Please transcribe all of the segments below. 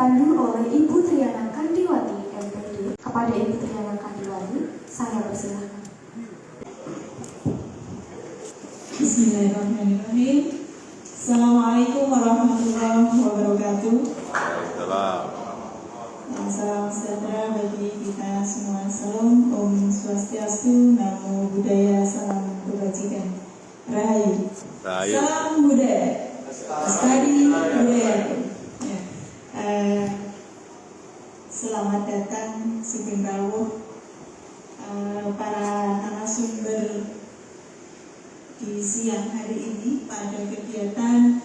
dipandu oleh Ibu Triana Kandiwati, MPD. Kepada Ibu Triana Kandiwati, saya persilahkan. Bismillahirrahmanirrahim. Assalamualaikum warahmatullahi wabarakatuh. Salam sejahtera bagi kita semua. Salam Om Swastiastu, Namo Buddhaya, salam kebajikan. Rahayu. Salam budaya. Lestari budaya. Ya. Selamat datang Sugeng Rawuh para narasumber di siang hari ini pada kegiatan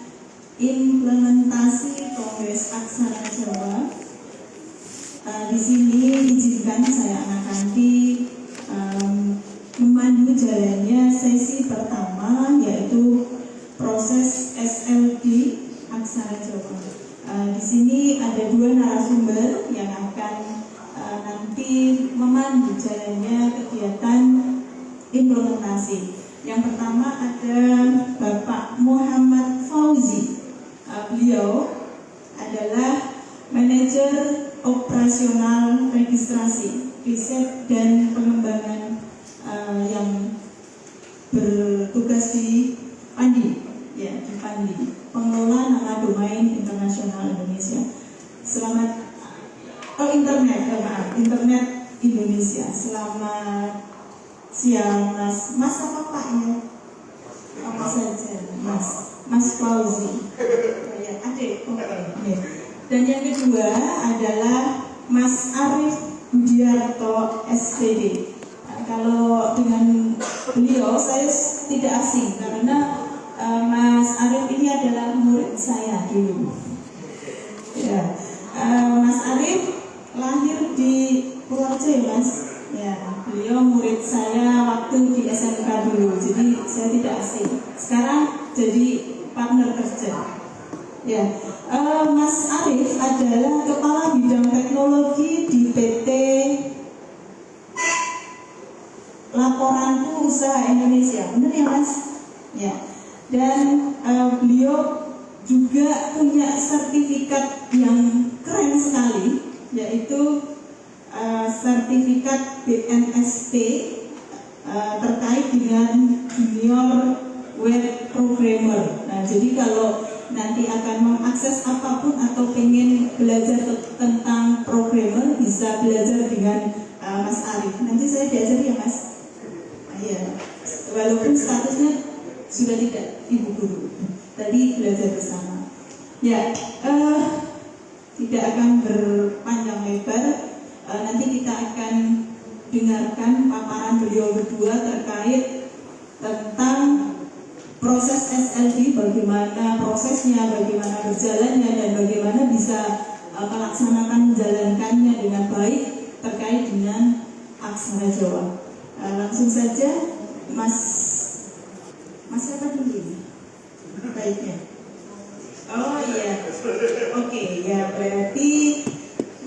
implementasi Kongres Aksara Jawa. Di sini izinkan saya Anak Kanti memandu jalannya sesi pertama, yaitu proses SLD Aksara Jawa. Di sini ada dua narasumber yang akan nanti memandu jalannya kegiatan implementasi. Yang pertama ada Bapak Muhammad Fauzi. Beliau adalah manajer operasional registrasi, riset dan pengembangan yang bertugas di Pandi, ya di Pandi, pengelola nama domain internasional Indonesia. Selamat internet Indonesia. Selamat siang Mas apa Paknya? Apa saja Mas Fauzi. Ya, adik. Oke. Dan yang kedua adalah Mas Arif Budiarto SPD. Kalau dengan beliau saya tidak asing karena Mas Arif ini adalah murid saya dulu. Ya, Mas Arif lahir di Purworejo ya Mas. Ya, beliau murid saya waktu di SMK dulu, jadi saya tidak asing. Sekarang jadi partner kerja. Ya, Mas Arif adalah kepala bidang teknologi di PT Laporanku Usaha Indonesia, benar ya Mas? Ya, dan beliau juga punya sertifikat yang keren sekali, yaitu sertifikat BNSP terkait dengan junior web programmer. Nah, jadi kalau nanti akan mengakses apapun atau pengen belajar tentang programmer, bisa belajar dengan Mas Arif. Nanti saya diajar ya Mas. Iya, walaupun statusnya sudah tidak ibu guru, tadi belajar bersama. Ya, tidak akan berpanjang lebar. Nanti kita akan dengarkan paparan beliau berdua terkait tentang proses SLD, bagaimana prosesnya, bagaimana berjalannya, dan bagaimana bisa melaksanakan menjalankannya dengan baik terkait dengan Aksara Jawa. Langsung saja Mas siapa dulu ini? Baiknya. Oh iya. Oke, ya berarti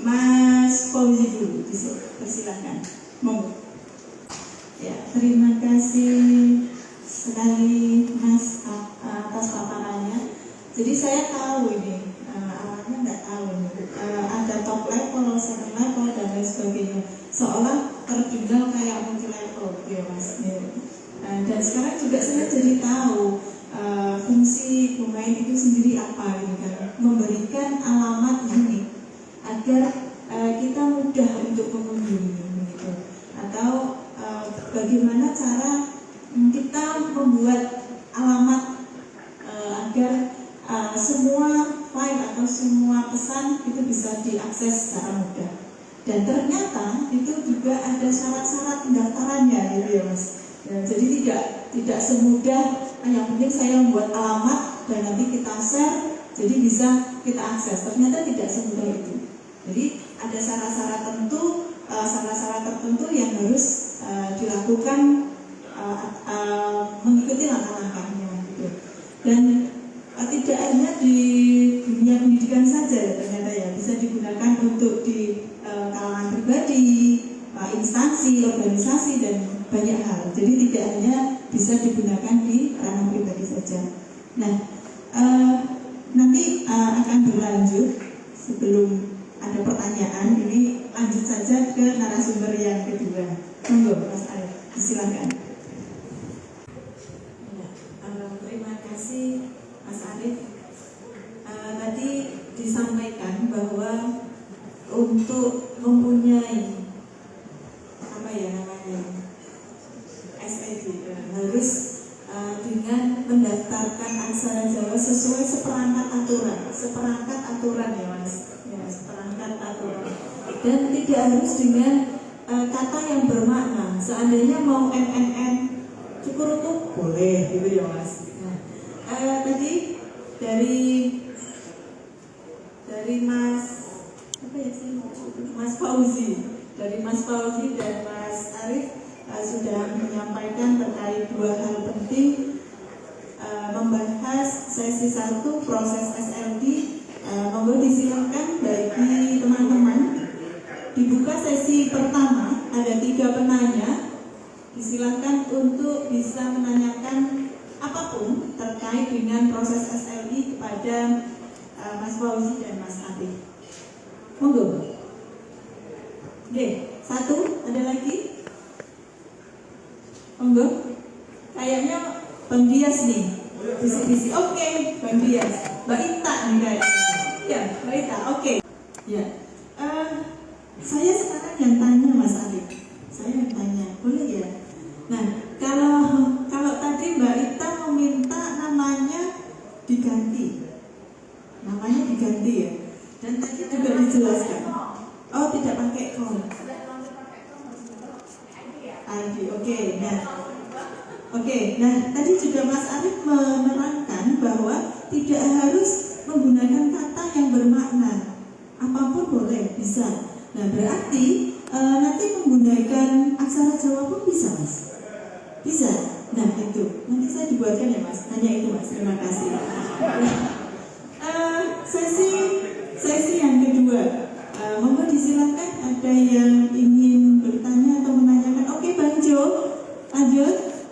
Mas Fauzi dulu, persilakan. Monggo. Ya, terima kasih sekali Mas atas paparannya. Jadi saya tahu ini, awalnya nggak tahu ada top level, second level dan lain sebagainya. Seolah tertinggal kayak multi level, ya Mas. Dan sekarang juga saya jadi tahu fungsi domain itu sendiri apa, gitu kan? Memberikan alamat unik agar kita mudah untuk mengunjungi, gitu. Atau bagaimana cara kita membuat alamat agar semua file atau semua pesan itu bisa diakses secara mudah. Dan ternyata itu juga ada syarat-syarat pendaftarannya, gitu ya Mas. Ya, jadi tidak semudah yang penting saya membuat alamat dan nanti kita share, jadi bisa kita akses. Ternyata tidak semudah itu. Jadi ada syarat-syarat tertentu yang harus dilakukan mengikuti langkah-langkahnya, gitu. Dan tidak hanya di dunia pendidikan saja ternyata ya, bisa digunakan untuk di kalangan pribadi, instansi, organisasi dan banyak hal. Jadi tidak hanya bisa digunakan di ranah pribadi saja. Nah, nanti akan berlanjut sebelum ada pertanyaan, ini lanjut saja ke narasumber yang kedua. Monggo, Mas Arif, silakan. Terima kasih, Mas Arif. Tadi disampaikan bahwa untuk mempunyai apa ya namanya SED harus dengan mendaftarkan aksara Jawa sesuai seperangkat aturan ya Mas, ya, seperangkat aturan, dan tidak harus dengan kata yang bermakna. Seandainya mau NNN cukur itu boleh gitu ya Mas. Nah, tadi dari Mas apa ya sih, Mas Fauzi, dari Mas Fauzi dan Mas Arif sudah menyampaikan terkait dua hal penting, membahas sesi 1 proses SLD. Monggo disilakan bagi teman-teman dibuka sesi pertama, ada 3 penanya, disilakan untuk bisa menanyakan apapun terkait dengan proses SLD kepada Mas Fauzi dan Mas Arif. Monggo. Oke, 1 ada lagi? Monggo. Kayaknya Bang Dias nih, bisik-bisik. Oke, Bang Dias. Mbak Ita nih kayaknya. Ya, Mbak Ita. Oke. Ya. Saya sekarang yang tanya Mas Arif. Saya yang tanya, boleh ya? Nah, kalau tadi Mbak Ita meminta namanya diganti. Namanya diganti ya. Dan tadi juga dijelaskan. Oh, tidak pakai kom. ID, oke. Nah, tadi juga Mas Arif menerangkan bahwa tidak harus menggunakan kata yang bermakna, apapun boleh, bisa. Nah, berarti nanti menggunakan aksara Jawa pun bisa, Mas. Bisa. Nah, itu nanti saya dibuatkan ya, Mas. Hanya itu, Mas. Terima kasih. Sesi yang kedua, monggo disilakan, ada yang ingin bertanya atau menanyakan. Oke, Bang Jo, lanjut.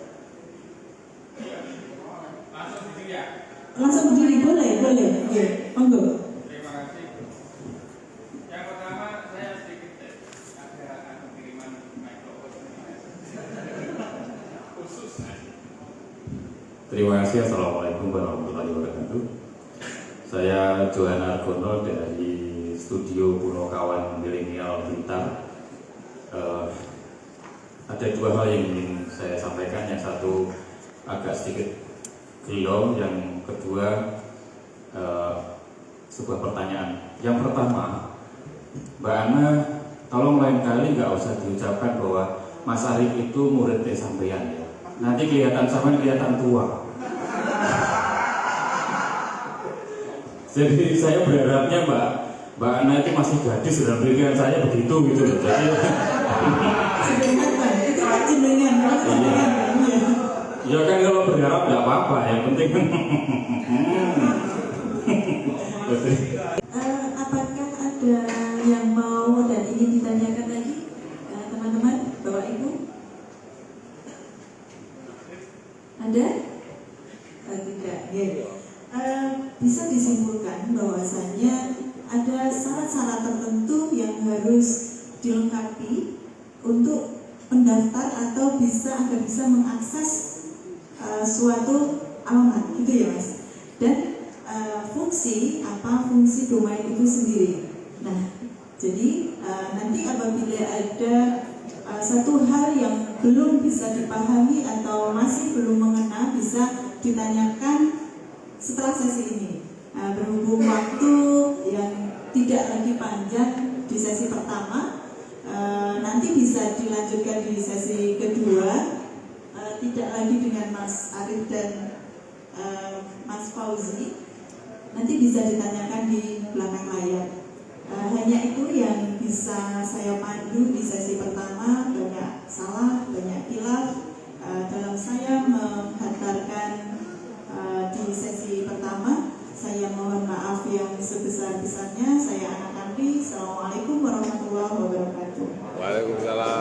Langsung berdiri, boleh. Ya, monggo. Terima kasih. Yang pertama, saya sedikit ada kiriman mikrofon khusus. Terima kasih. Assalamualaikum warahmatullahi wabarakatuh. Saya Johan Argono dari Studio Punokawan Milenial Blitar. Ada 2 hal yang ingin saya sampaikan. Yang satu agak sedikit gelo, yang kedua sebuah pertanyaan. Yang pertama, Mbak Ana, tolong lain kali nggak usah diucapkan bahwa Mas Arif itu murid sampean ya. Nanti kelihatan tua. Jadi saya berharapnya Mbak Ana itu masih gadis, dalam pikiran saya begitu gitu loh. Jadi itu kan jenengan. Ya kan kalau berharap nggak apa-apa, yang penting. Apakah ada yang mau dan ingin ditanyakan lagi, teman-teman, Bapak Ibu? Ada? Tidak. Bisa disimpulkan bahwasanya ada syarat-syarat tertentu yang harus dilengkapi untuk mendaftar atau agar bisa mengakses suatu alamat, gitu ya Mas. Dan fungsi domain itu sendiri. Nah, jadi nanti apabila ada satu hal yang belum bisa dipahami atau masih belum mengena, bisa ditanyakan setelah sesi ini. Berhubung waktu yang tidak lagi panjang di sesi pertama, nanti bisa dilanjutkan di sesi kedua, tidak lagi dengan Mas Arif dan Mas Fauzi. Nanti bisa ditanyakan di belakang layar. Hanya itu yang bisa saya pandu di sesi pertama. Banyak salah, banyak khilaf dalam saya menghantarkan di sesi pertama. Saya mohon maaf yang sebesar-besarnya. Saya Ana Kamri. Assalamualaikum warahmatullahi wabarakatuh. Waalaikumsalam.